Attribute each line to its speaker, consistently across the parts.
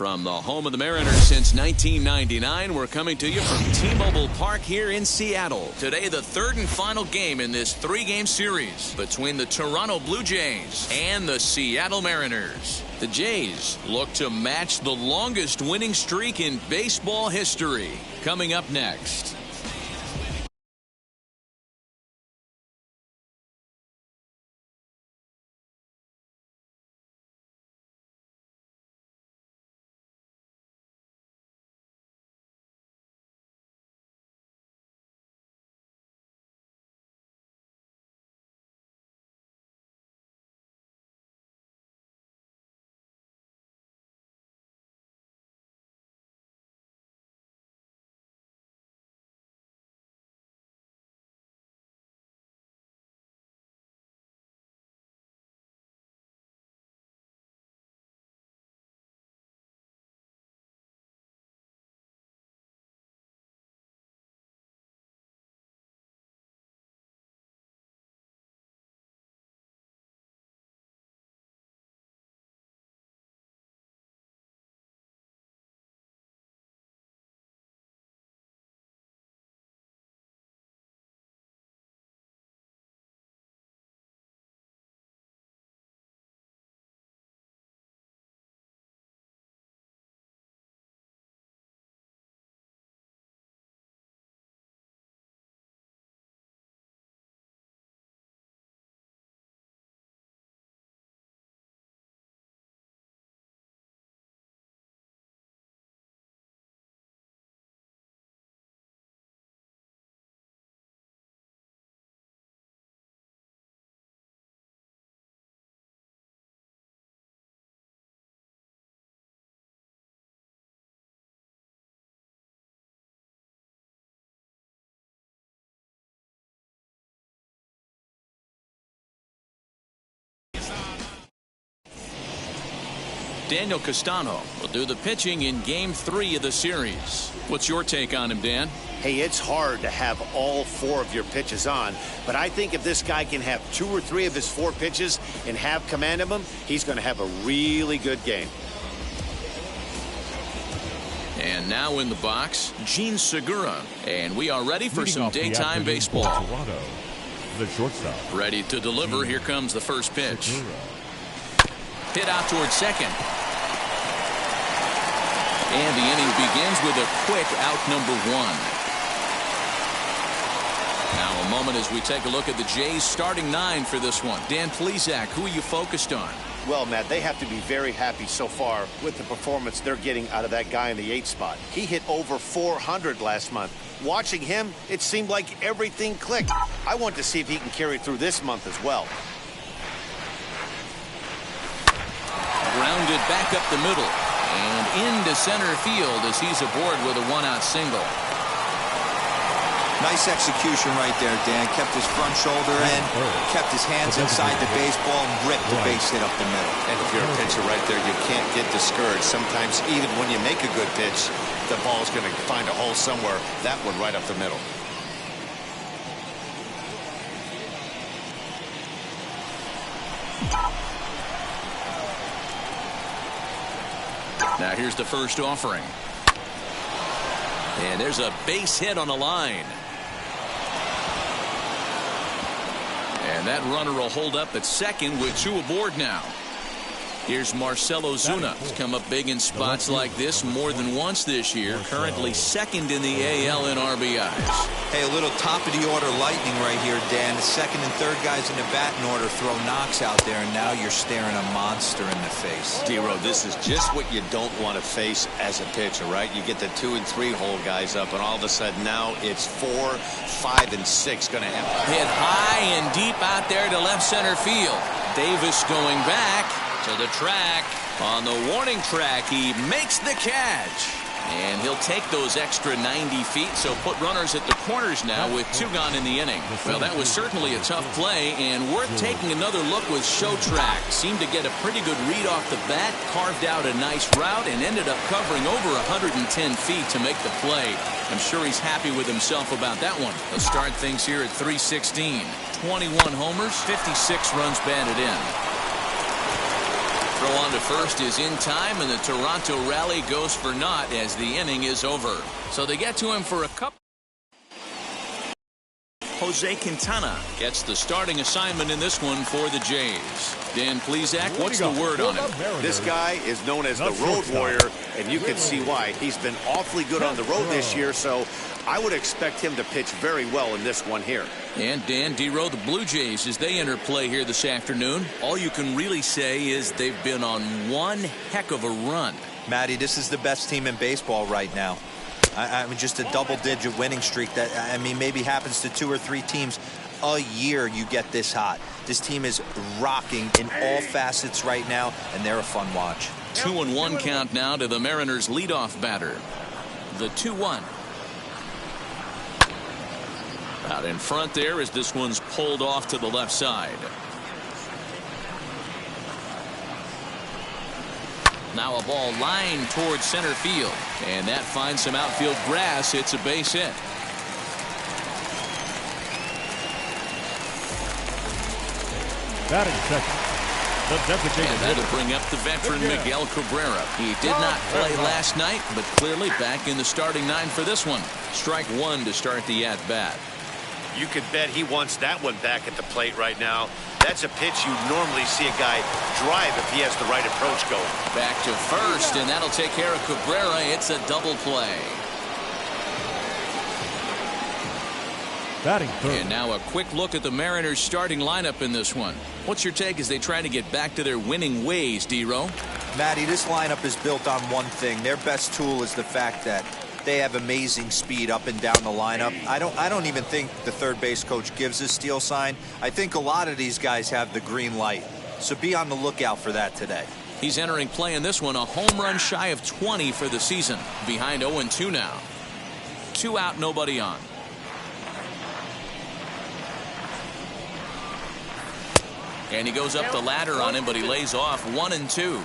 Speaker 1: From the home of the Mariners since 1999, we're coming to you from T-Mobile Park here in Seattle. Today, the third and final game in this three-game series between the Toronto Blue Jays and the Seattle Mariners. The Jays look to match the longest winning streak in baseball history. Coming up next. Daniel Castano will do the pitching in Game 3 of the series. What's your take on him, Dan?
Speaker 2: Hey, it's hard to have all four of your pitches on, but I think if this guy can have 2 or 3 of his 4 pitches and have command of them, he's going to have a really good game.
Speaker 1: And now in the box, Gene Segura. And we are ready for some daytime baseball.
Speaker 3: Toronto, the shortstop.
Speaker 1: Ready to deliver. Here comes the first pitch. Hit out towards second. And the inning begins ends with a quick out number 1. Now a moment as we take a look at the Jays starting 9 for this one. Dan Plesac, who are you focused on?
Speaker 2: Well, Matt, they have to be very happy so far with the performance they're getting out of that guy in the 8th spot. He hit over 400 last month. Watching him, it seemed like everything clicked. I want to see if he can carry through this month as well.
Speaker 1: Grounded back up the middle and into center field as he's aboard with a 1-out single.
Speaker 4: Nice execution right there, Dan. Kept his front shoulder in, kept his hands inside the baseball, and ripped the base hit up the middle.
Speaker 2: And if you're a pitcher right there, you can't get discouraged. Sometimes even when you make a good pitch, the ball's going to find a hole somewhere. That one right up the middle.
Speaker 1: Now here's the first offering. And there's a base hit on the line. And that runner will hold up at second with 2 aboard now. Here's Marcelo Zuna. He's come up big in spots like this more than once this year. Currently second in the AL in RBIs.
Speaker 4: Hey, a little top-of-the-order lightning right here, Dan. The second and third guys in the batting order throw knocks out there, and now you're staring a monster in the face.
Speaker 2: D-Row, this is just what you don't want to face as a pitcher, right? You get the 2 and 3 hole guys up, and all of a sudden now it's 4, 5, and 6 going to happen.
Speaker 1: Hit high and deep out there to left center field. Davis going back to the track. On the warning track, he makes the catch. And he'll take those extra 90 feet, so put runners at the corners now with 2 gone in the inning. Well, that was certainly a tough play, and worth taking another look with Show Track. Seemed to get a pretty good read off the bat, carved out a nice route, and ended up covering over 110 feet to make the play. I'm sure he's happy with himself about that one. He'll start things here at 316. 21 homers, 56 runs batted in. Throw on to first is in time, and the Toronto rally goes for naught as the inning is over. So they get to him for a couple. Jose Quintana gets the starting assignment in this one for the Jays. Dan Plesac, what's the word on him?
Speaker 2: This guy is known as the road warrior, and you can see why. He's been awfully good on the road this year, so I would expect him to pitch very well in this one here.
Speaker 1: And Dan, D-Row, the Blue Jays, as they enter play here this afternoon, all you can really say is they've been on one heck of a run.
Speaker 4: Matty, this is the best team in baseball right now. I mean, just a double-digit winning streak that, I mean, maybe happens to 2 or 3 teams a year. You get this hot. This team is rocking in all facets right now, and they're a fun watch.
Speaker 1: 2-1 count now to the Mariners' leadoff batter. The 2-1. Out in front there as this one's pulled off to the left side. Now a ball lined towards center field, and that finds some outfield grass. It's a base hit.
Speaker 3: Batting second, the designated
Speaker 1: And that'll bring up the veteran Miguel Cabrera. He did not play last night, but clearly back in the starting 9 for this one. Strike 1 to start the at-bat.
Speaker 2: You could bet he wants that one back at the plate right now. That's a pitch you normally see a guy drive if he has the right approach going.
Speaker 1: Back to first, and that'll take care of Cabrera. It's a double play.
Speaker 3: batting third.
Speaker 1: And now a quick look at the Mariners starting lineup in this one. What's your take as they try to get back to their winning ways, D-Row?
Speaker 4: Matty, this lineup is built on one thing. Their best tool is the fact that they have amazing speed up and down the lineup. I don't even think the third base coach gives a steal sign. I think a lot of these guys have the green light. So be on the lookout for that today.
Speaker 1: He's entering play in this one, a home run shy of 20 for the season. Behind 0-2 now. 2 out, nobody on. And he goes up the ladder on him, but he lays off 1-2.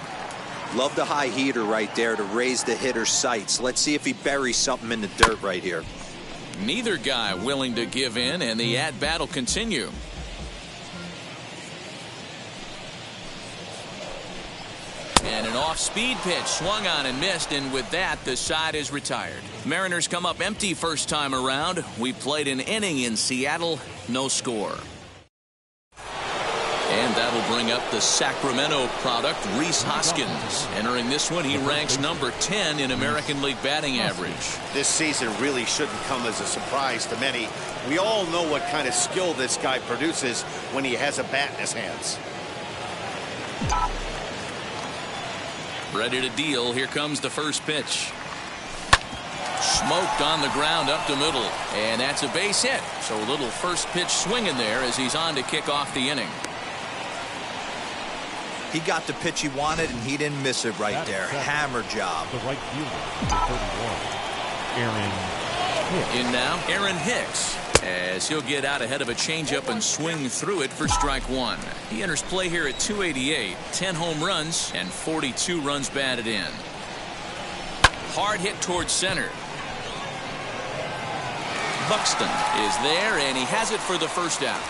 Speaker 4: Love the high heater right there to raise the hitter's sights. Let's see if he buries something in the dirt right here.
Speaker 1: Neither guy willing to give in, and the at-bat will continue. And an off-speed pitch swung on and missed, and with that, the side is retired. Mariners come up empty first time around. We played an inning in Seattle, no score. And And that'll bring up the Sacramento product, Rhys Hoskins. Entering this one, he ranks number 10 in American League batting average.
Speaker 2: This season really shouldn't come as a surprise to many. We all know what kind of skill this guy produces when he has a bat in his hands.
Speaker 1: Ready to deal. Here comes the first pitch. Smoked on the ground up the middle. And that's a base hit. So a little first pitch swing in there as he's on to kick off the inning.
Speaker 4: He got the pitch he wanted, and he didn't miss it right there. Hammer job.
Speaker 3: The right fielder, number 31, Aaron Hicks.
Speaker 1: In now, Aaron Hicks, as he'll get out ahead of a changeup and swing through it for strike one. He enters play here at 288, 10 home runs, and 42 runs batted in. Hard hit towards center. Buxton is there, and he has it for the first out.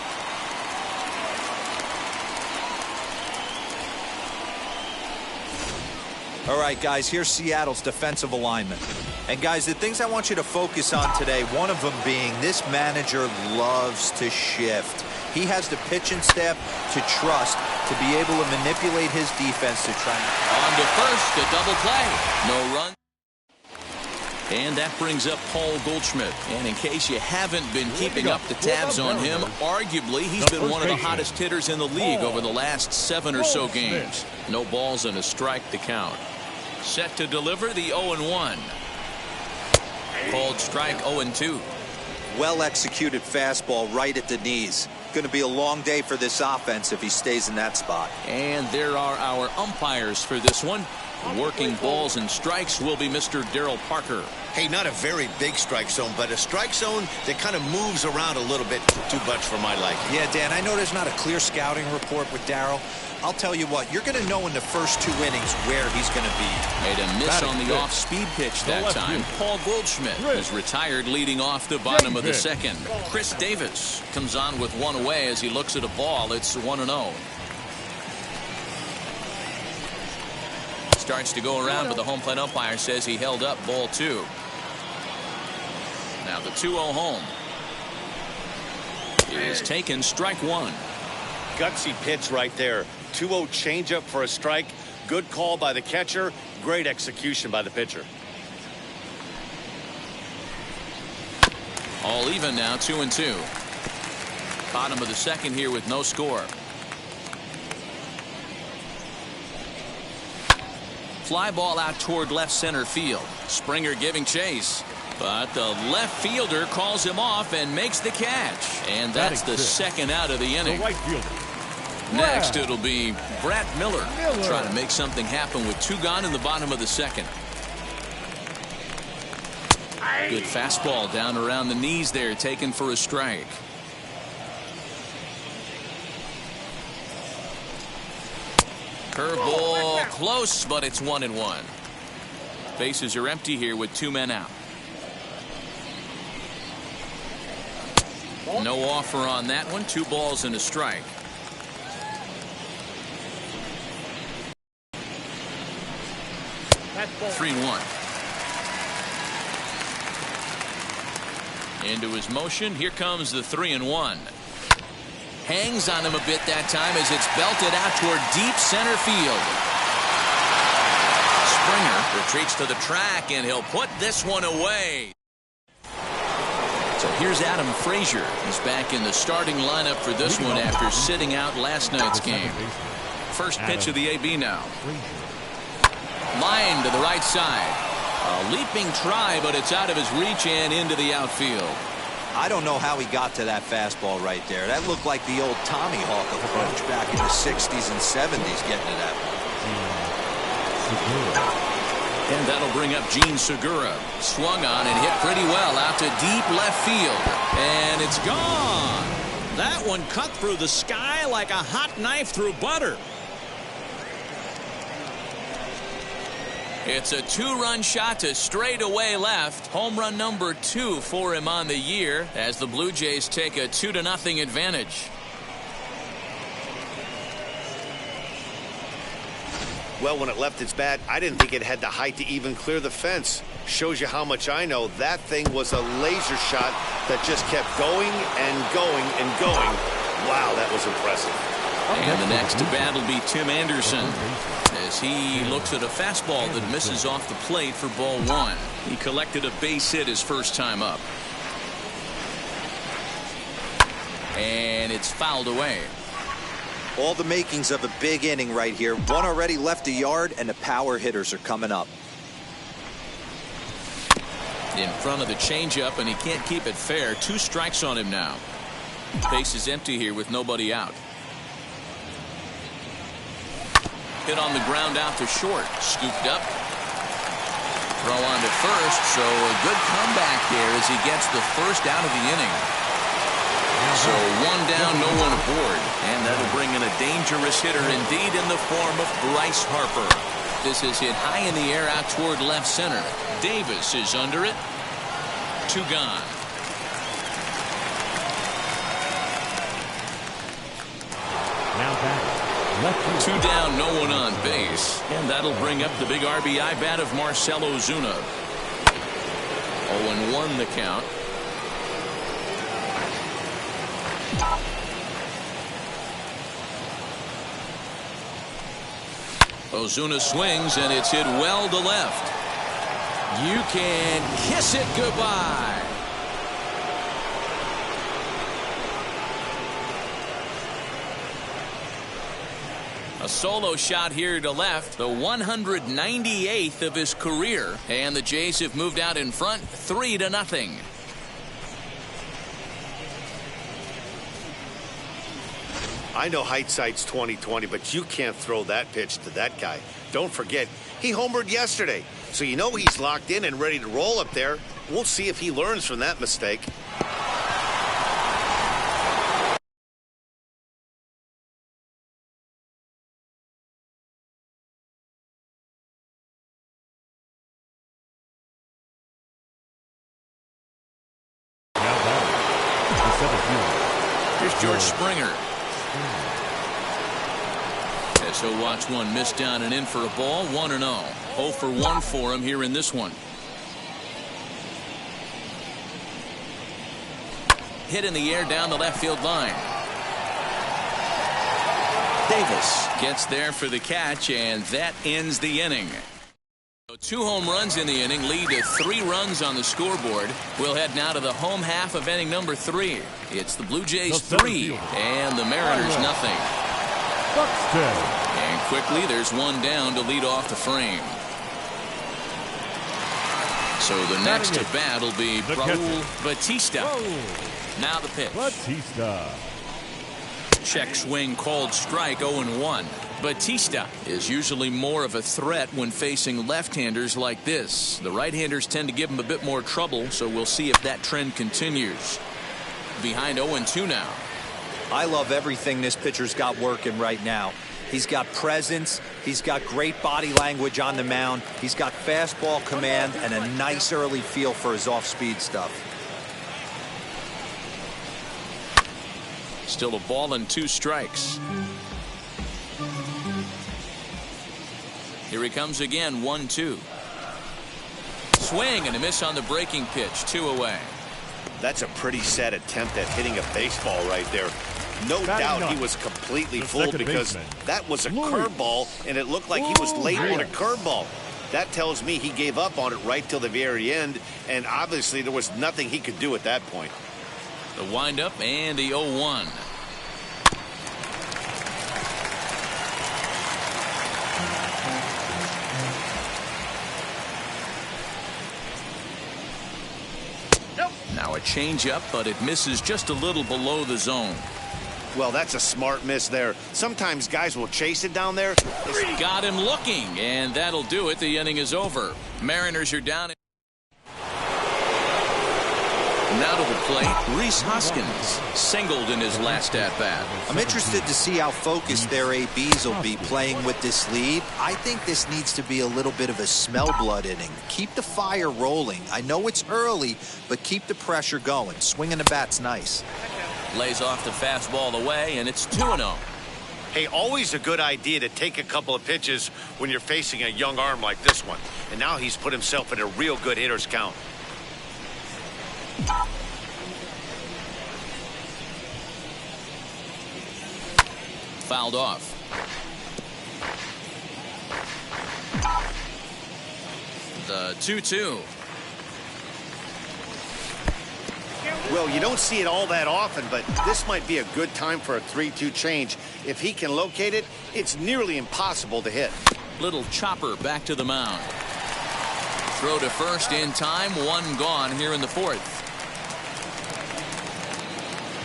Speaker 4: All right, guys, here's Seattle's defensive alignment. And, guys, the things I want you to focus on today, one of them being this manager loves to shift. He has the pitching staff to trust to be able to manipulate his defense to try.
Speaker 1: On to first, a double play. No run. And that brings up Paul Goldschmidt. And in case you haven't been keeping up the tabs on him, arguably he's been one of the hottest hitters in the league over the last 7 or so games. No balls and a strike to count. Set to deliver the 0-1. Called strike 0-2.
Speaker 4: Well executed fastball right at the knees. Going to be a long day for this offense if he stays in that spot.
Speaker 1: And there are our umpires for this one. Working balls and strikes will be Mr. Darryl Parker.
Speaker 2: Hey, not a very big strike zone, but a strike zone that kind of moves around a little bit too much for my liking.
Speaker 4: Yeah, Dan, I know there's not a clear scouting report with Darryl. I'll tell you what, you're going to know in the first 2 innings where he's going to be.
Speaker 1: Made a miss on the off-speed pitch that time. Paul Goldschmidt is retired leading off the bottom of the second. Chris Davis comes on with one away as he looks at a ball. It's 1-0. Starts to go around, but the home plate umpire says he held up ball 2. Now the 2-0 home is taken, strike 1.
Speaker 2: Gutsy pitch right there. 2-0 changeup for a strike. Good call by the catcher. Great execution by the pitcher.
Speaker 1: All even now, 2-2. Bottom of the second here with no score. Fly ball out toward left center field. Springer giving chase. But the left fielder calls him off and makes the catch. And that's the second out of the inning.
Speaker 3: The right fielder.
Speaker 1: Next, it'll be Brett Miller trying to make something happen with 2 gone in the bottom of the second. Good fastball down around the knees there, taken for a strike. Curveball close, but it's 1-1. Bases are empty here with 2 men out. No offer on that one. 2 balls and a strike.
Speaker 3: That's
Speaker 1: 3-1. Into his motion. Here comes the 3-1. Hangs on him a bit that time as it's belted out toward deep center field. Springer retreats to the track, and he'll put this one away. So here's Adam Frazier. He's back in the starting lineup for this one after sitting out last night's game. First pitch of the AB now. Line to the right side. A leaping try, but it's out of his reach and into the outfield.
Speaker 4: I don't know how he got to that fastball right there. That looked like the old Tommy Hawk approach back in the 60s and 70s getting to that one.
Speaker 1: And that'll bring up Gene Segura. Swung on and hit pretty well out to deep left field. And it's gone. That one cut through the sky like a hot knife through butter. It's a 2-run shot to straightaway left. Home run number 2 for him on the year as the Blue Jays take a 2-0 advantage.
Speaker 2: Well, when it left its bat, I didn't think it had the height to even clear the fence. Shows you how much I know. That thing was a laser shot that just kept going and going and going. Wow, that was impressive.
Speaker 1: And the next to bat will be Tim Anderson as he looks at a fastball that misses off the plate for ball one. He collected a base hit his first time up. And it's fouled away.
Speaker 4: All the makings of a big inning right here. One already left a yard, and the power hitters are coming up.
Speaker 1: In front of the changeup, and he can't keep it fair. 2 strikes on him now. Base is empty here with nobody out. Hit on the ground out to short. Scooped up. Throw on to first, so a good comeback there as he gets the first out of the inning. So 1 down, no one aboard. And that'll bring in a dangerous hitter indeed in the form of Bryce Harper. This is hit high in the air out toward left center. Davis is under it. 2 gone.
Speaker 3: Now back. Left
Speaker 1: 2 down, no one on base. And that'll bring up the big RBI bat of Marcell Ozuna. 0-1 the count. Ozuna swings, and it's hit well to left. You can kiss it goodbye. A solo shot here to left, the 198th of his career, and the Jays have moved out in front 3-0.
Speaker 2: I know hindsight's 20/20, but you can't throw that pitch to that guy. Don't forget, he homered yesterday, so you know he's locked in and ready to roll up there. We'll see if he learns from that mistake.
Speaker 1: Here's George Springer. As he'll watch one miss down and in for a ball. 1-0. 0 for 1 for him here in this one. Hit in the air down the left field line. Davis gets there for the catch, and that ends the inning. 2 home runs in the inning lead to 3 runs on the scoreboard. We'll head now to the home half of inning number 3. It's the Blue Jays 3 and the Mariners nothing. And quickly there's 1 down to lead off the frame. So the next to bat will be Raul Batista. Now the pitch.
Speaker 3: Batista.
Speaker 1: Check swing called strike. 0-1. Batista is usually more of a threat when facing left-handers like this. The right-handers tend to give him a bit more trouble, so we'll see if that trend continues. Behind 0-2 now.
Speaker 4: I love everything this pitcher's got working right now. He's got presence. He's got great body language on the mound. He's got fastball command and a nice early feel for his off-speed stuff.
Speaker 1: Still a ball and 2 strikes. Here he comes again. 1-2. Swing and a miss on the breaking pitch. 2 away.
Speaker 2: That's a pretty sad attempt at hitting a baseball right there. No doubt he was completely fooled because that was a curveball, and it looked like he was late on a curveball. That tells me he gave up on it right till the very end, and obviously there was nothing he could do at that point.
Speaker 1: The windup and the 0-1. Now a changeup, but it misses just a little below the zone.
Speaker 2: Well, that's a smart miss there. Sometimes guys will chase it down there.
Speaker 1: Got him looking, and that'll do it. The inning is over. Mariners are down. Now to the plate, Rhys Hoskins singled in his last at-bat.
Speaker 4: I'm interested to see how focused their ABs will be playing with this lead. I think this needs to be a little bit of a smell blood inning. Keep the fire rolling. I know it's early, but keep the pressure going. Swinging the bat's nice.
Speaker 1: Lays off the fastball away, and it's 2-0.
Speaker 2: Hey, always a good idea to take a couple of pitches when you're facing a young arm like this one. And now he's put himself in a real good hitter's count.
Speaker 1: fouled off. The 2-2.
Speaker 2: Well, you don't see it all that often, but this might be a good time for a 3-2 change. If he can locate it, it's nearly impossible to hit.
Speaker 1: Little chopper back to the mound. Throw to first in time. One gone here in the fourth.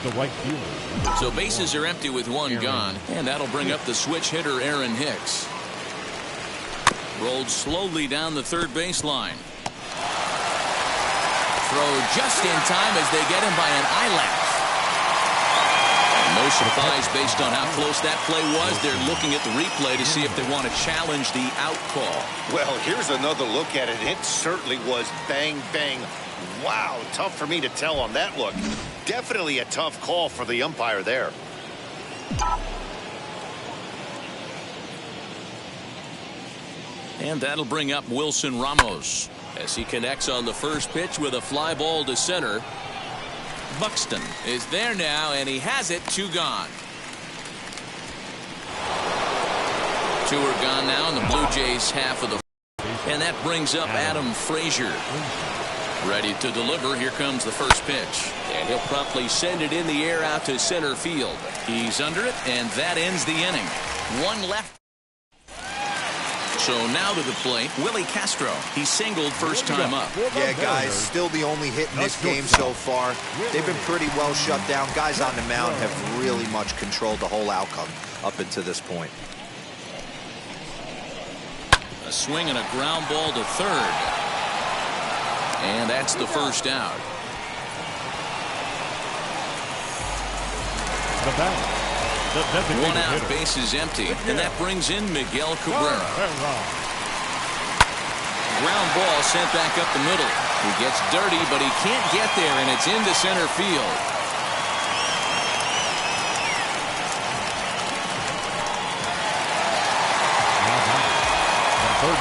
Speaker 3: The right fielder.
Speaker 1: So bases are empty with one gone, and that'll bring up the switch hitter Aaron Hicks. Rolled slowly down the third baseline. Throw just in time as they get him by an eyelash. No surprise based on how close that play was. They're looking at the replay to see if they want to challenge the out call.
Speaker 2: Well, here's another look at it. It certainly was bang, bang. Wow, tough for me to tell on that look. Definitely a tough call for the umpire there.
Speaker 1: And that'll bring up Wilson Ramos as he connects on the first pitch with a fly ball to center. Buxton is there now, and he has it. Two gone. Two are gone now in the Blue Jays half of the. And that brings up Adam Frazier. Ready to deliver. Here comes the first pitch. And he'll promptly send it in the air out to center field. He's under it, and that ends the inning. One left. So now to the plate, Willie Castro. He singled first time up.
Speaker 4: Yeah, guys, still the only hit in this game so far. They've been pretty well shut down. Guys on the mound have really much controlled the whole outcome up until this point.
Speaker 1: A swing and a ground ball to third. And that's the first out.
Speaker 3: The bat.
Speaker 1: One out, base is empty, and that brings in Miguel Cabrera. Ground ball sent back up the middle. He gets dirty, but he can't get there, and it's into center field.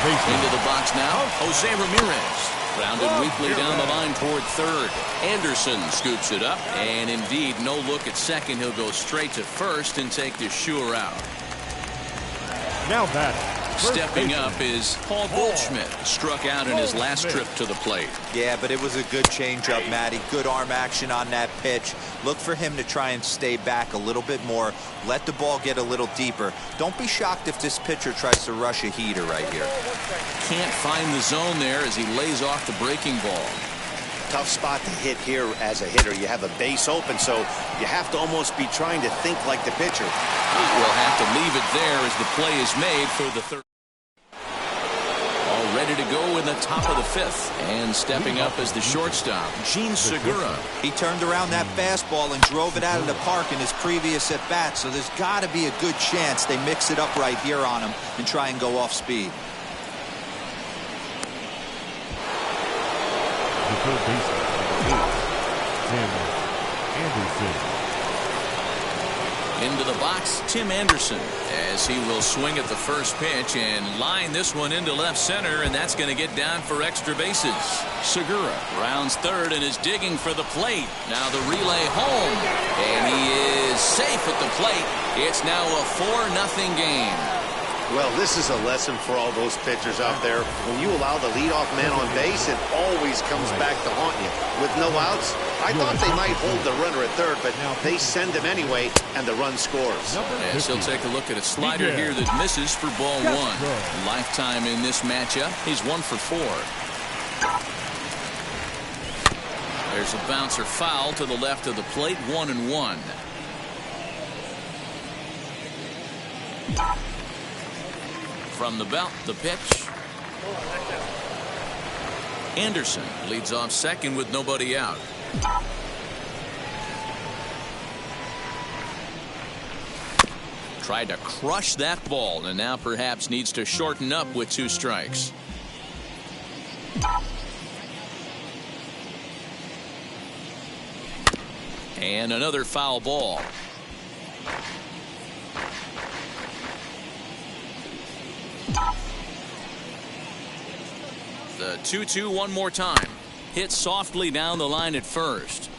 Speaker 1: Into the box now, Jose Ramirez. Grounded weakly down the line toward third. Anderson scoops it up, and indeed, no look at second. He'll go straight to first and take the sure out.
Speaker 3: Now back.
Speaker 1: Stepping up is Paul Goldschmidt. Struck out in his last trip to the plate.
Speaker 4: Yeah, but it was a good changeup, Matty. Good arm action on that pitch. Look for him to try and stay back a little bit more. Let the ball get a little deeper. Don't be shocked if this pitcher tries to rush a heater right here.
Speaker 1: Can't find the zone there as he lays off the breaking ball.
Speaker 2: Tough spot to hit here as a hitter. You have a base open, so you have to almost be trying to think like the pitcher.
Speaker 1: We'll have to leave it there as the play is made for the third. All ready to go in the top of the fifth. And stepping up as the shortstop, Gene Segura.
Speaker 4: He turned around that fastball and drove it out of the park in his previous at-bat, so there's got to be a good chance they mix it up right here on him and try and go off speed.
Speaker 3: The third baseman, Tim Anderson.
Speaker 1: Into the box, Tim Anderson, as he will swing at the first pitch and line this one into left center, and that's going to get down for extra bases. Segura rounds third and is digging for the plate. Now the relay home, and he is safe at the plate. It's now a 4-0 game.
Speaker 2: Well, this is a lesson for all those pitchers out there. When you allow the leadoff man on base, it always comes back to haunt you. With no outs, I thought they might hold the runner at third, but they send him anyway, and the run scores.
Speaker 1: Yes, he'll take a look at a slider here that misses for ball one. Lifetime in this matchup, he's 1 for 4. There's a bouncer foul to the left of the plate, 1-1. From the belt, the pitch. Anderson leads off second with nobody out. Tried to crush that ball, and now perhaps needs to shorten up with 2 strikes. And another foul ball. The 2-2 one more time. Hit softly down the line at first.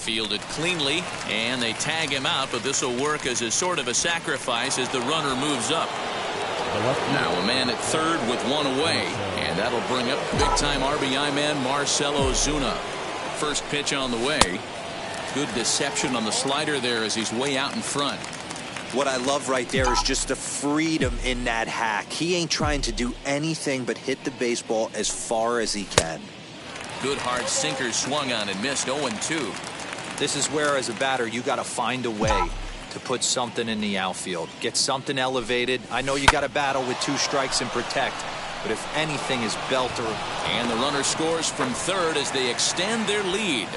Speaker 1: Fielded cleanly, and they tag him out, but this will work as a sort of a sacrifice as the runner moves up. Now a man at third with one away, and that'll bring up big-time RBI man Marcell Ozuna. First pitch on the way. Good deception on the slider there as he's way out in front.
Speaker 4: What I love right there is just the freedom in that hack. He ain't trying to do anything but hit the baseball as far as he can.
Speaker 1: Good hard sinker swung on and missed. 0-2.
Speaker 4: This is where, as a batter, you got to find a way to put something in the outfield. Get something elevated. I know you got to battle with 2 strikes and protect, but if anything is belter.
Speaker 1: And the runner scores from third as they extend their lead.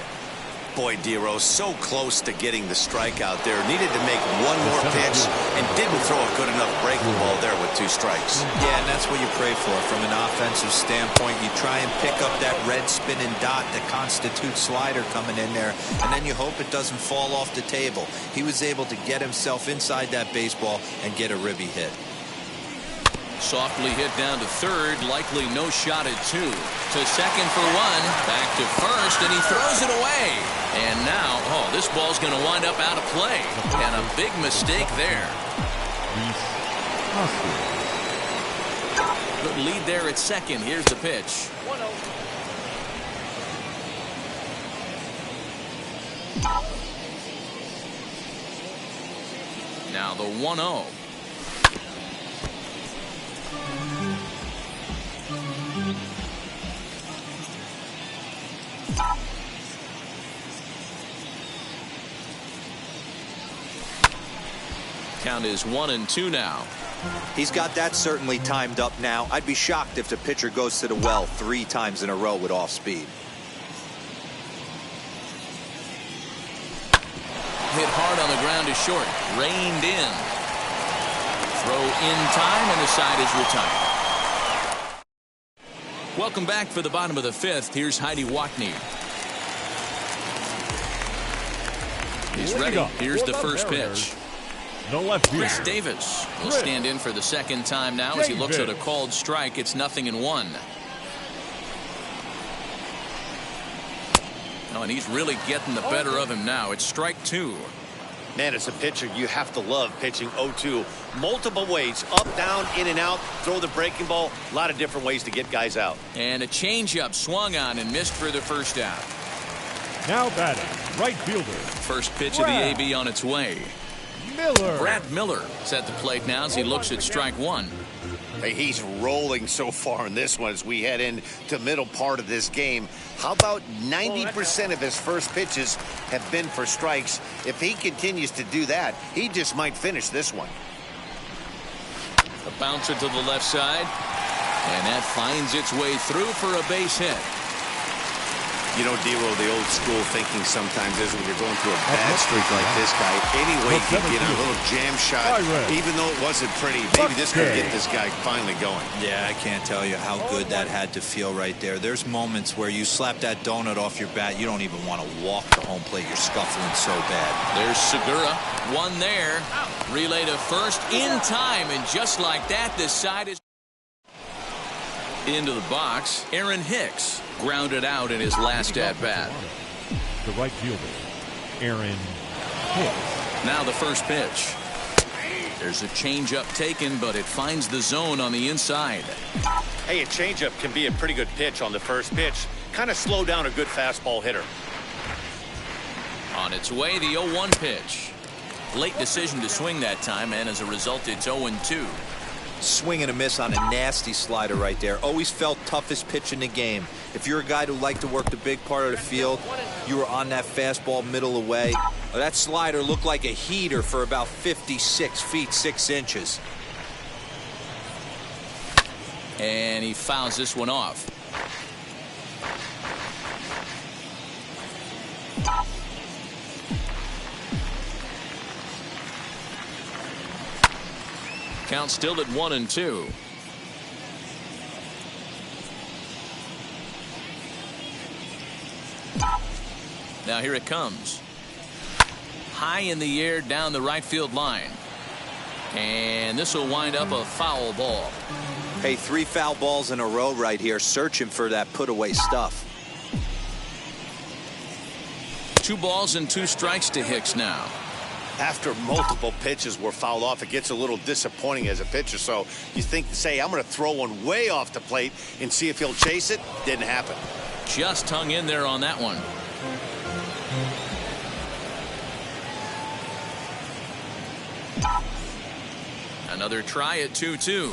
Speaker 2: Boy, Dero, so close to getting the strikeout there. Needed to make one more pitch and didn't throw a good enough breaking ball there with 2 strikes.
Speaker 4: Yeah, and that's what you pray for from an offensive standpoint. You try and pick up that red spinning dot that constitutes slider coming in there, and then you hope it doesn't fall off the table. He was able to get himself inside that baseball and get a ribby hit.
Speaker 1: Softly hit down to third, likely no shot at 2. To second for 1, back to first, and he throws it away. And now, oh, this ball's going to wind up out of play. And a big mistake there. Good lead there at second. Here's the pitch.
Speaker 5: 1-0.
Speaker 1: Now the 1-0. Count is 1-2 now.
Speaker 4: He's got that certainly timed up now. I'd be shocked if the pitcher goes to the well 3 times in a row with off speed.
Speaker 1: Hit hard on the ground is short. Reined in. Throw in time, and the side is retired. Welcome back for the bottom of the 5th. Here's Heidi Watney. He's ready. Here's the first pitch.
Speaker 3: No left field.
Speaker 1: Chris Davis will stand in for the second time now as he looks at a called strike. It's 0-1. Oh, and he's really getting the better of him now. It's strike 2.
Speaker 2: Man, as a pitcher, you have to love pitching 0-2. Multiple ways, up, down, in and out, throw the breaking ball. A lot of different ways to get guys out.
Speaker 1: And a changeup swung on and missed for the first out.
Speaker 3: Now batting, right fielder.
Speaker 1: First pitch of the AB on its way.
Speaker 3: Miller.
Speaker 1: Brad Miller is at the plate now as he looks at strike 1.
Speaker 2: Hey, he's rolling so far in this one as we head into middle part of this game. How about 90% of his first pitches have been for strikes? If he continues to do that, he just might finish this one.
Speaker 1: A bouncer to the left side, and that finds its way through for a base hit.
Speaker 2: You know, Dero, the old school thinking sometimes is when you're going through a bad streak like this guy, any way you can get a little jam shot, even though it wasn't pretty, maybe this could get this guy finally going.
Speaker 4: Yeah, I can't tell you how good that had to feel right there. There's moments where you slap that donut off your bat, you don't even want to walk the home plate. You're scuffling so bad.
Speaker 1: There's Segura. One there. Relay to first in time, and just like that, this side is into the box. Aaron Hicks grounded out in his last at-bat.
Speaker 3: The right fielder, Aaron Hicks.
Speaker 1: Now the first pitch. There's a changeup taken, but it finds the zone on the inside.
Speaker 2: Hey, a changeup can be a pretty good pitch on the first pitch. Kind of slow down a good fastball hitter.
Speaker 1: On its way, the 0-1 pitch. Late decision to swing that time, and as a result, it's 0-2.
Speaker 4: Swing and a miss on a nasty slider right there. Always felt toughest pitch in the game. If you're a guy who liked to work the big part of the field, you were on that fastball middle away. That slider looked like a heater for about 56 feet 6 inches.
Speaker 1: And he fouls this one off. Count still at 1-2. Now here it comes. High in the air down the right field line. And this will wind up a foul ball.
Speaker 4: Hey, 3 foul balls in a row right here, searching for that put away stuff.
Speaker 1: 2 balls and 2 strikes to Hicks now.
Speaker 2: After multiple pitches were fouled off, it gets a little disappointing as a pitcher. So you think, say, I'm going to throw one way off the plate and see if he'll chase it. Didn't happen.
Speaker 1: Just hung in there on that one. Another try at 2-2.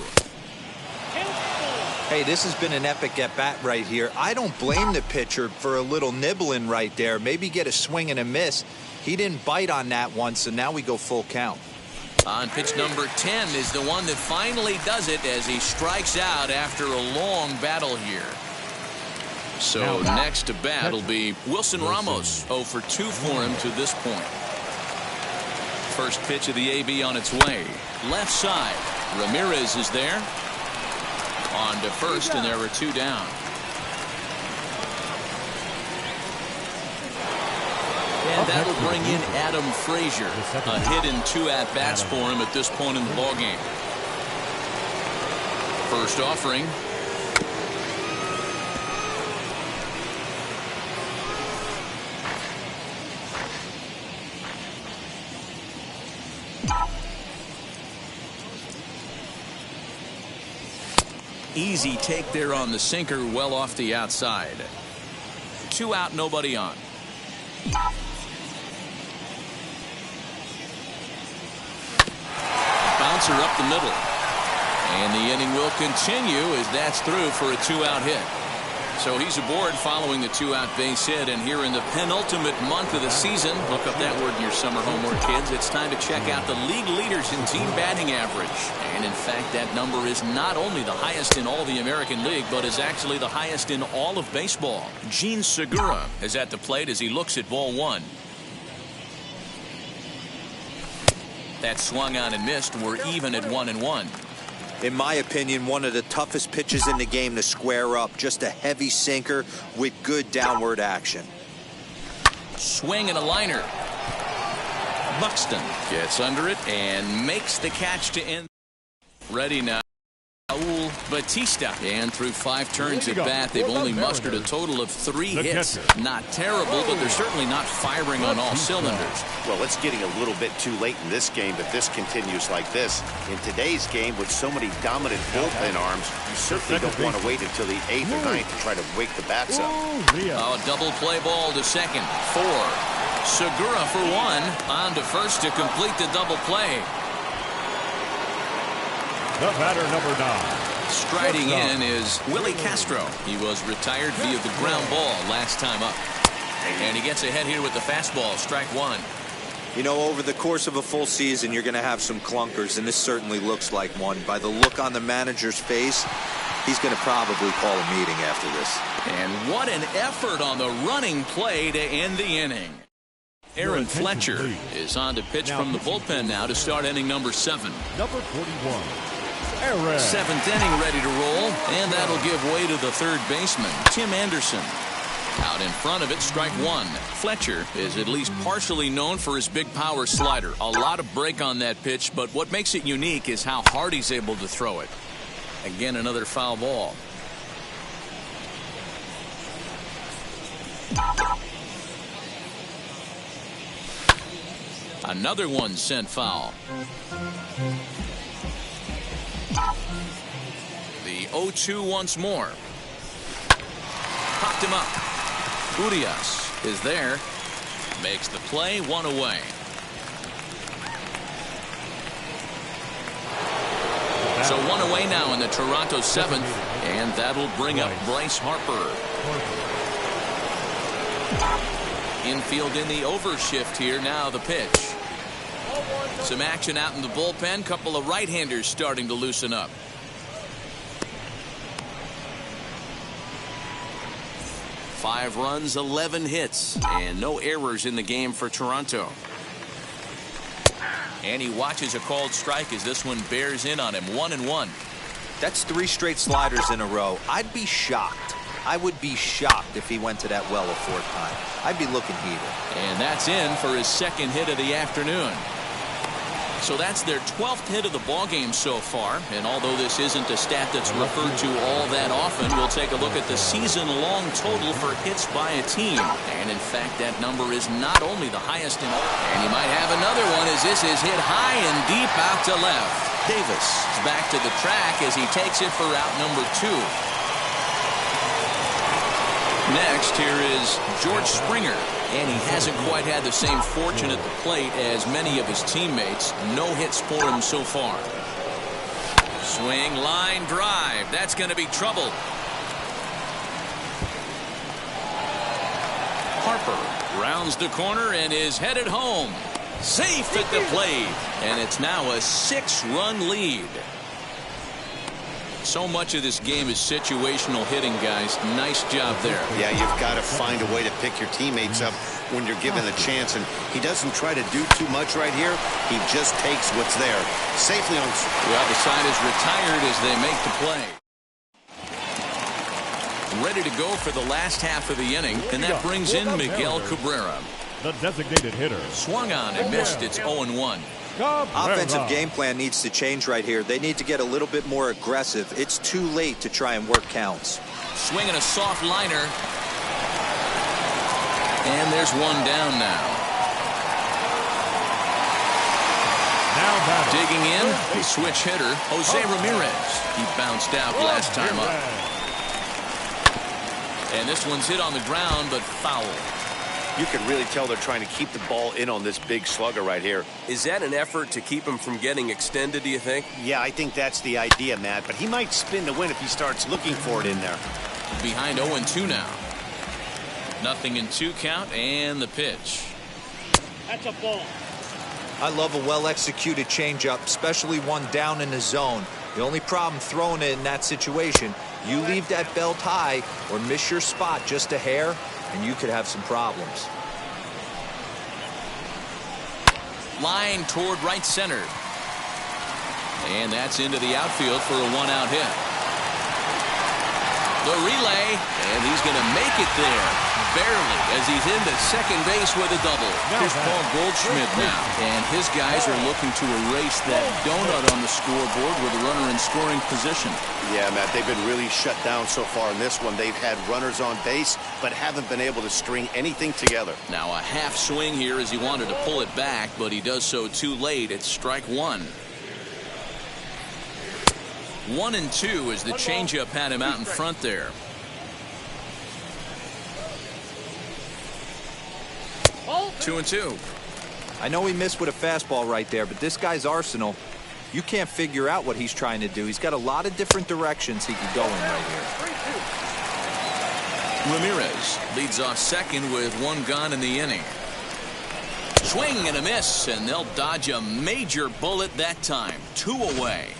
Speaker 4: Hey, this has been an epic at-bat right here. I don't blame the pitcher for a little nibbling right there. Maybe get a swing and a miss. He didn't bite on that one, so now we go full count.
Speaker 1: On pitch number 10 is the one that finally does it as he strikes out after a long battle here. So next to bat will be Wilson Ramos. 0 for 2 for him to this point. First pitch of the AB on its way. Left side. Ramirez is there. On to first, and there were 2 down. And that'll bring in Adam Frazier. A hit and 2 at-bats for him at this point in the ballgame. First offering. Easy take there on the sinker, well off the outside. 2 out, nobody on. Bouncer up the middle. And the inning will continue as that's through for a 2-out hit. So he's aboard following the 2-out base hit, and here in the penultimate month of the season, look up that word in your summer homework, kids. It's time to check out the league leaders in team batting average. And in fact, that number is not only the highest in all the American League, but is actually the highest in all of baseball. Gene Segura is at the plate as he looks at ball 1. That swung on and missed. We're even at 1-1.
Speaker 4: In my opinion, one of the toughest pitches in the game to square up. Just a heavy sinker with good downward action.
Speaker 1: Swing and a liner. Buxton gets under it and makes the catch to end. Ready now. Raul Batista. And through 5 turns at bat, they've only mustered a total of 3 hits. Not terrible, but they're certainly not firing on all cylinders.
Speaker 2: Well, it's getting a little bit too late in this game if this continues like this. In today's game, with so many dominant bullpen arms, you certainly don't want to wait until the 8th or 9th to try to wake the bats up.
Speaker 1: Oh, double play ball to second. 4. Segura for 1. On to first to complete the double play.
Speaker 3: The batter, number 9.
Speaker 1: Striding in is Willie Castro. He was retired via the ground ball last time up. And he gets ahead here with the fastball. Strike 1.
Speaker 4: You know, over the course of a full season, you're going to have some clunkers, and this certainly looks like one. By the look on the manager's face, he's going to probably call a meeting after this.
Speaker 1: And what an effort on the running play to end the inning. Aaron Fletcher is on to pitch from the bullpen now to start inning number 7.
Speaker 3: Number 41. Aaron.
Speaker 1: 7th inning ready to roll, and that'll give way to the third baseman, Tim Anderson. Out in front of it, strike 1. Fletcher is at least partially known for his big power slider. A lot of break on that pitch, but what makes it unique is how hard he's able to throw it. Again, another foul ball. Another one sent foul. The 0-2 once more. Popped him up. Urias is there. Makes the play, 1 away. So 1 away now in the Toronto 7th. And that'll bring up Bryce Harper. Infield in the overshift here. Now the pitch. Some action out in the bullpen. Couple of right-handers starting to loosen up. Five runs, 11 hits, and no errors in the game for Toronto. And he watches a called strike as this one bears in on him. 1-1.
Speaker 4: That's 3 straight sliders in a row. I'd be shocked. I would be shocked if he went to that well a 4th time. I'd be looking heated.
Speaker 1: And that's in for his 2nd hit of the afternoon. So that's their 12th hit of the ballgame so far. And although this isn't a stat that's referred to all that often, we'll take a look at the season-long total for hits by a team. And in fact, that number is not only the highest in all. And he might have another one as this is hit high and deep out to left. Davis is back to the track as he takes it for route number 2. Next, here is George Springer, and he hasn't quite had the same fortune at the plate as many of his teammates. No hits for him so far. Swing, line, drive. That's going to be trouble. Harper rounds the corner and is headed home. Safe at the plate, and it's now a 6-run lead. So much of this game is situational hitting, guys. Nice job there.
Speaker 2: Yeah, you've got to find a way to pick your teammates up when you're given the chance, and he doesn't try to do too much right here. He just takes what's there. Safely on.
Speaker 1: Well, the side is retired as they make the play. Ready to go for the last half of the inning, and that brings in Miguel Cabrera.
Speaker 3: The designated hitter.
Speaker 1: Swung on and missed. It's 0-1.
Speaker 4: Offensive game plan needs to change right here. They need to get a little bit more aggressive. It's too late to try and work counts.
Speaker 1: Swinging a soft liner. And there's one down now.
Speaker 3: Now
Speaker 1: digging in, the switch hitter, Jose Ramirez. He bounced out last time up. And this one's hit on the ground, but foul.
Speaker 2: You can really tell they're trying to keep the ball in on this big slugger right here.
Speaker 5: Is that an effort to keep him from getting extended, do you think?
Speaker 2: Yeah, I think that's the idea, Matt. But he might spin to win if he starts looking for it in there.
Speaker 1: Behind 0-2 now. 0-2 count and the pitch.
Speaker 6: That's a ball.
Speaker 4: I love a well-executed changeup, especially one down in the zone. The only problem throwing it in that situation, you leave that belt high or miss your spot just a hair, and you could have some problems.
Speaker 1: Line toward right center. And that's into the outfield for a 1-out hit. The relay, and he's going to make it there. Barely, as he's into second base with a double. Here's Paul Goldschmidt now, and his guys are looking to erase that donut on the scoreboard with a runner in scoring position.
Speaker 2: Yeah, Matt, they've been really shut down so far in this one. They've had runners on base, but haven't been able to string anything together.
Speaker 1: Now a half swing here as he wanted to pull it back, but he does so too late. It's strike one. 1-2 as the changeup had him out in front there.
Speaker 6: Oh.
Speaker 1: 2-2.
Speaker 4: I know he missed with a fastball right there, but this guy's arsenal, you can't figure out what he's trying to do. He's got a lot of different directions he could go in right here.
Speaker 1: Ramirez leads off second with one gone in the inning. Swing and a miss, and they'll dodge a major bullet that time. 2 away.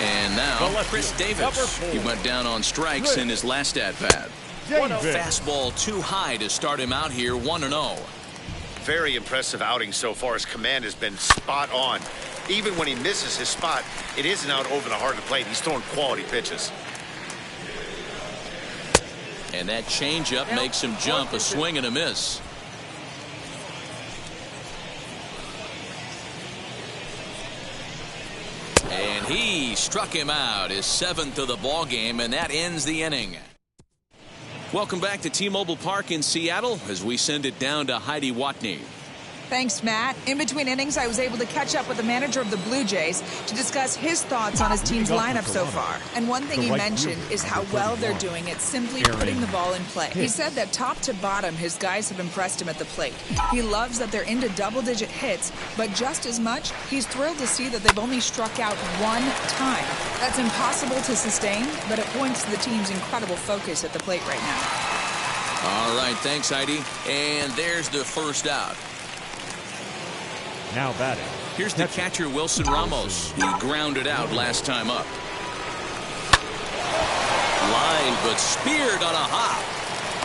Speaker 1: And now Chris Davis. He went down on strikes in his last at-bat. Fastball too high to start him out here, 1-0.
Speaker 2: Very impressive outing so far. His command has been spot on. Even when he misses his spot, it isn't out over the heart of the plate. He's throwing quality pitches.
Speaker 1: And that changeup makes him jump, a swing and a miss. And he struck him out, his 7th of the ball game, and that ends the inning. Welcome back to T-Mobile Park in Seattle as we send it down to Heidi Watney.
Speaker 7: Thanks, Matt. In between innings, I was able to catch up with the manager of the Blue Jays to discuss his thoughts on his team's lineup so far. And one thing he mentioned is how well they're doing at simply putting the ball in play. He said that top to bottom, his guys have impressed him at the plate. He loves that they're into double-digit hits, but just as much, he's thrilled to see that they've only struck out one time. That's impossible to sustain, but it points to the team's incredible focus at the plate right now.
Speaker 1: All right, thanks, Heidi. And there's the first out.
Speaker 3: Now batting.
Speaker 1: Here's the catcher, Wilson Ramos. He grounded out last time up. Line, but speared on a hop.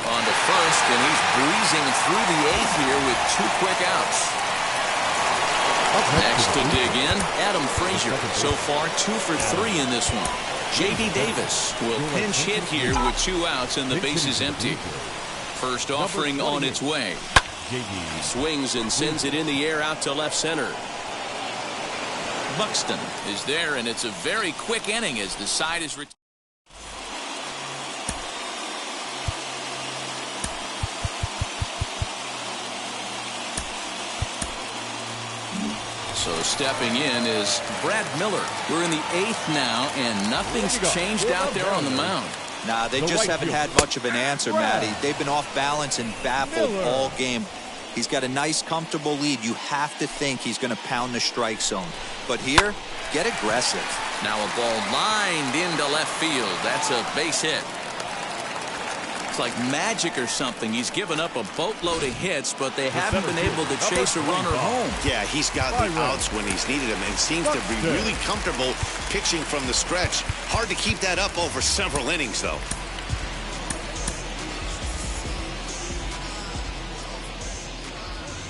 Speaker 1: On to first, and he's breezing through the 8th here with 2 quick outs. Next to dig in, Adam Frazier. So far, 2 for 3 in this one. J.D. Davis will pinch hit here with 2 outs and the base is empty. First offering on its way.
Speaker 3: JAYS.
Speaker 5: Swings and sends it in the air out to left center.
Speaker 1: Buxton is there, and it's a very quick inning as the side is retired. So stepping in is Brad Miller. We're in the 8th now, and nothing's changed out there on the mound.
Speaker 4: Nah, they just haven't had much of an answer, Matty. They've been off balance and baffled all game. He's got a nice, comfortable lead. You have to think he's going to pound the strike zone. But here, get aggressive.
Speaker 1: Now a ball lined into left field. That's a base hit. It's like magic or something. He's given up a boatload of hits, but they haven't been able to chase a runner home.
Speaker 2: Yeah, he's got the outs when he's needed them and seems to be really comfortable pitching from the stretch. Hard to keep that up over several innings, though.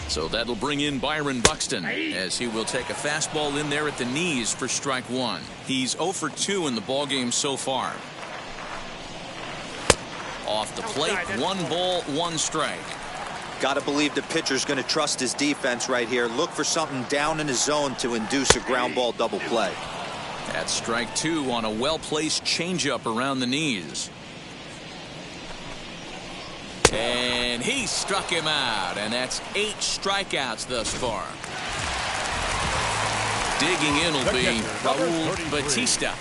Speaker 1: So that'll bring in Byron Buxton as he will take a fastball in there at the knees for strike one. He's 0 for 2 in the ballgame so far. Off the plate, 1 ball, 1 strike.
Speaker 4: Got to believe the pitcher's going to trust his defense right here. Look for something down in his zone to induce a ground ball double play.
Speaker 1: That's strike 2 on a well-placed changeup around the knees. And he struck him out, and that's 8 strikeouts thus far. Digging in will be Raul Batista,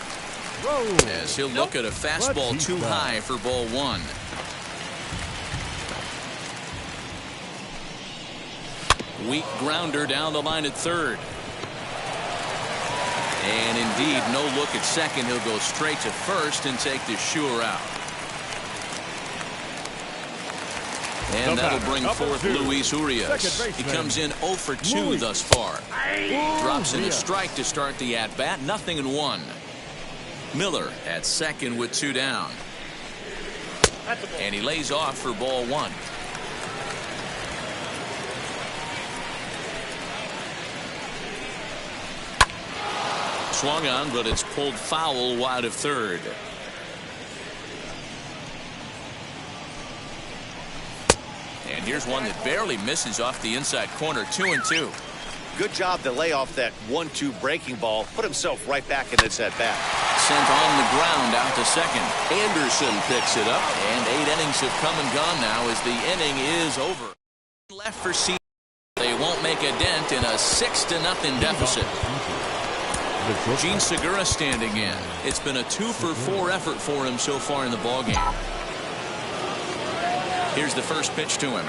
Speaker 1: as he'll look at a fastball too high for ball 1. Weak grounder down the line at third. And indeed, no look at second. He'll go straight to first and take the sure out. And that'll bring forth Luis Urias. He comes in 0 for 2 thus far. Drops in a strike to start the at-bat. 0-1. Miller at second with 2 down. And he lays off for ball 1. Swung on, but it's pulled foul wide of third. And here's one that barely misses off the inside corner. 2-2.
Speaker 2: Good job to lay off that 1-2 breaking ball. Put himself right back in this at-bat.
Speaker 1: Sent on the ground out to second. Anderson picks it up. And 8 innings have come and gone now as the inning is over. Left for C. They won't make a dent in a 6-0 deficit. Gene Segura standing in. It's been a 2 for 4 effort for him so far in the ballgame. Here's the first pitch to him.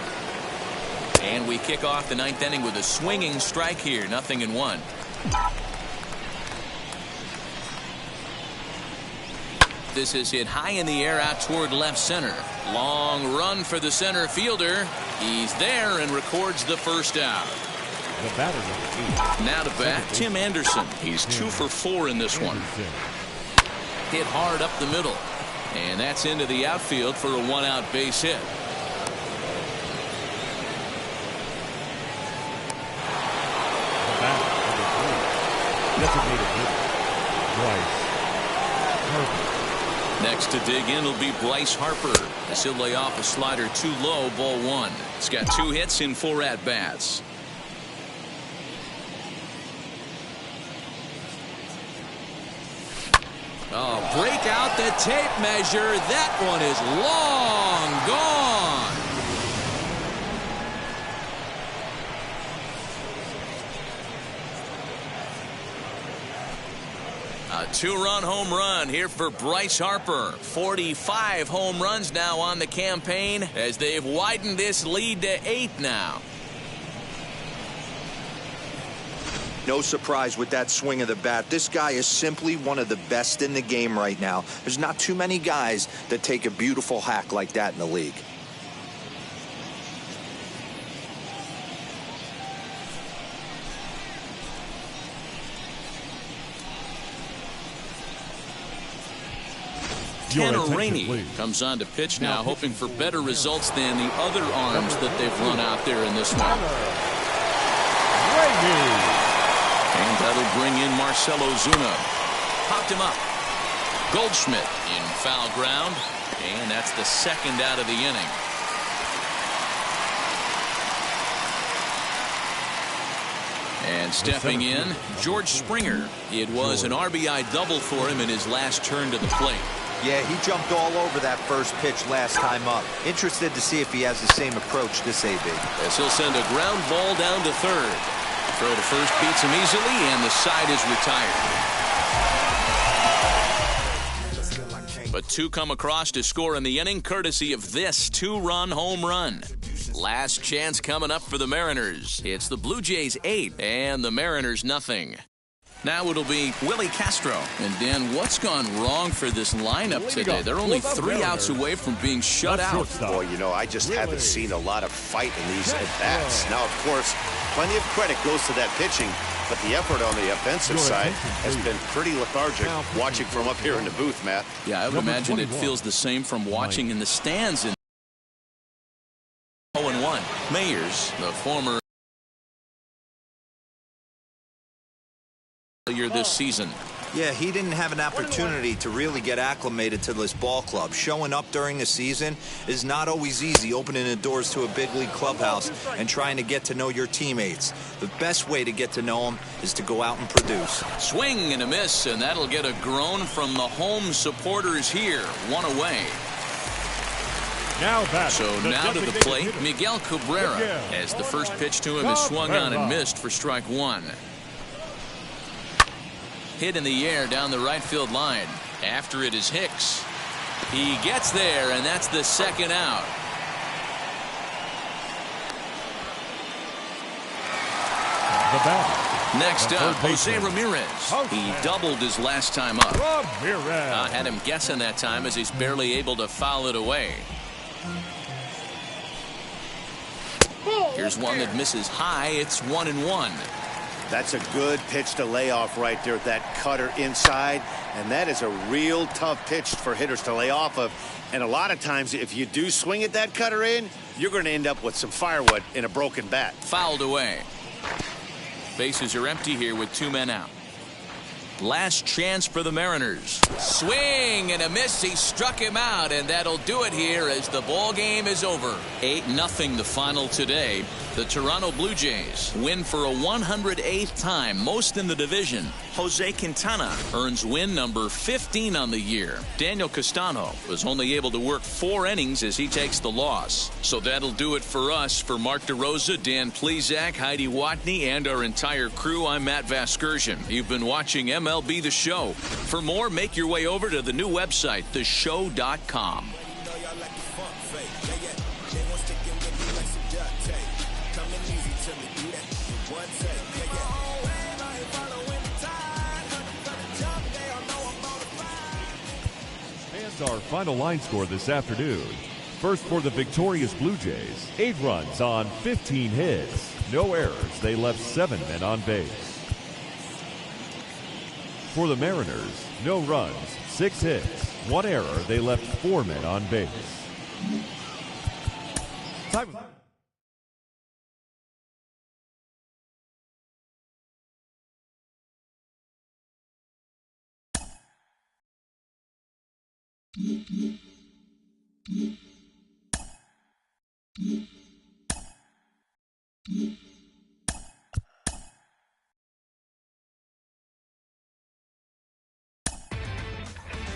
Speaker 1: And we kick off the 9th inning with a swinging strike here. 0-1. This is hit high in the air out toward left center. Long run for the center fielder. He's there and records the first out. Now to bat, Tim Anderson. He's 2 for 4 in this one. Hit hard up the middle. And that's into the outfield for a 1-out base hit. Next to dig in will be Bryce Harper, as he'll lay off a slider too low, ball 1. He's got 2 hits in 4 at-bats. Oh, break out the tape measure. That one is long gone. A 2-run home run here for Bryce Harper. 45 home runs now on the campaign as they've widened this lead to 8 now.
Speaker 4: No surprise with that swing of the bat. This guy is simply one of the best in the game right now. There's not too many guys that take a beautiful hack like that in the league.
Speaker 1: Tanner Rainey comes on to pitch now, hoping for better results than the other arms that they've run out there in this one. And that'll bring in Marcelo Zuna. Popped him up. Goldschmidt in foul ground. And that's the 2nd out of the inning. And stepping in, George Springer. It was an RBI double for him in his last turn to the plate.
Speaker 4: Yeah, he jumped all over that first pitch last time up. Interested to see if he has the same approach this AB.
Speaker 1: As he'll send a ground ball down to third. Throw to first beats him easily, and the side is retired. But two come across to score in the inning, courtesy of this two-run home run. Last chance coming up for the Mariners. It's the Blue Jays 8 and the Mariners nothing. Now it'll be Willie Castro. And Dan, what's gone wrong for this lineup today? They're only 3 outs away from being shut out.
Speaker 2: Boy, you know, I just haven't seen a lot of fight in these at-bats. Now, of course, plenty of credit goes to that pitching, but the effort on the offensive side has been pretty lethargic watching from up here in the booth, Matt.
Speaker 1: Yeah, I would imagine it feels the same from watching in the stands. 0-1. Mayers, the former year this season.
Speaker 4: Yeah, he didn't have an opportunity to really get acclimated to this ball club. Showing up during the season is not always easy, opening the doors to a big league clubhouse and trying to get to know your teammates. The best way to get to know them is to go out and produce.
Speaker 1: Swing and a miss, and that'll get a groan from the home supporters here. 1 away.
Speaker 3: Now
Speaker 1: to the plate, Miguel Cabrera, as the first pitch to him is swung on and missed for strike 1. Hit in the air down the right field line. After it is Hicks. He gets there, and that's the second out. Next up, Jose Ramirez. He doubled his last time up. Had him guessing that time as he's barely able to foul it away. Here's one that misses high. It's 1-1.
Speaker 2: That's a good pitch to lay off right there, that cutter inside, and that is a real tough pitch for hitters to lay off of. And a lot of times, if you do swing at that cutter in, you're going to end up with some firewood in a broken bat.
Speaker 1: Fouled away. Bases are empty here with 2 men out. Last chance for the Mariners. Swing and a miss. He struck him out, and that'll do it here as the ball game is over. 8-0 the final today. The Toronto Blue Jays win for a 108th time, most in the division. Jose Quintana earns win number 15 on the year. Daniel Castano was only able to work 4 innings as he takes the loss. So that'll do it for us. For Mark DeRosa, Dan Plesac, Heidi Watney, and our entire crew, I'm Matt Vasgersian. You've been watching MLB The Show. For more, make your way over to the new website, theshow.com.
Speaker 3: Our final line score this afternoon. First for the victorious Blue Jays, 8 runs on 15 hits. No errors. They left 7 men on base. For the Mariners, no runs, 6 hits, 1 error. They left 4 men on base. Time.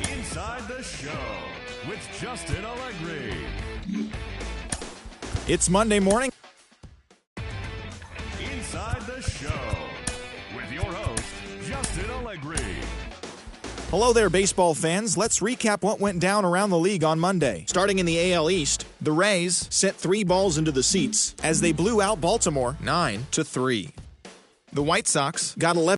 Speaker 3: Inside the Show with Justin Allegri.
Speaker 8: It's Monday morning.
Speaker 3: Inside the Show with your host, Justin Allegri.
Speaker 8: Hello there, baseball fans. Let's recap what went down around the league on Monday. Starting in the AL East, the Rays sent 3 balls into the seats as they blew out Baltimore 9-3. The White Sox got 11.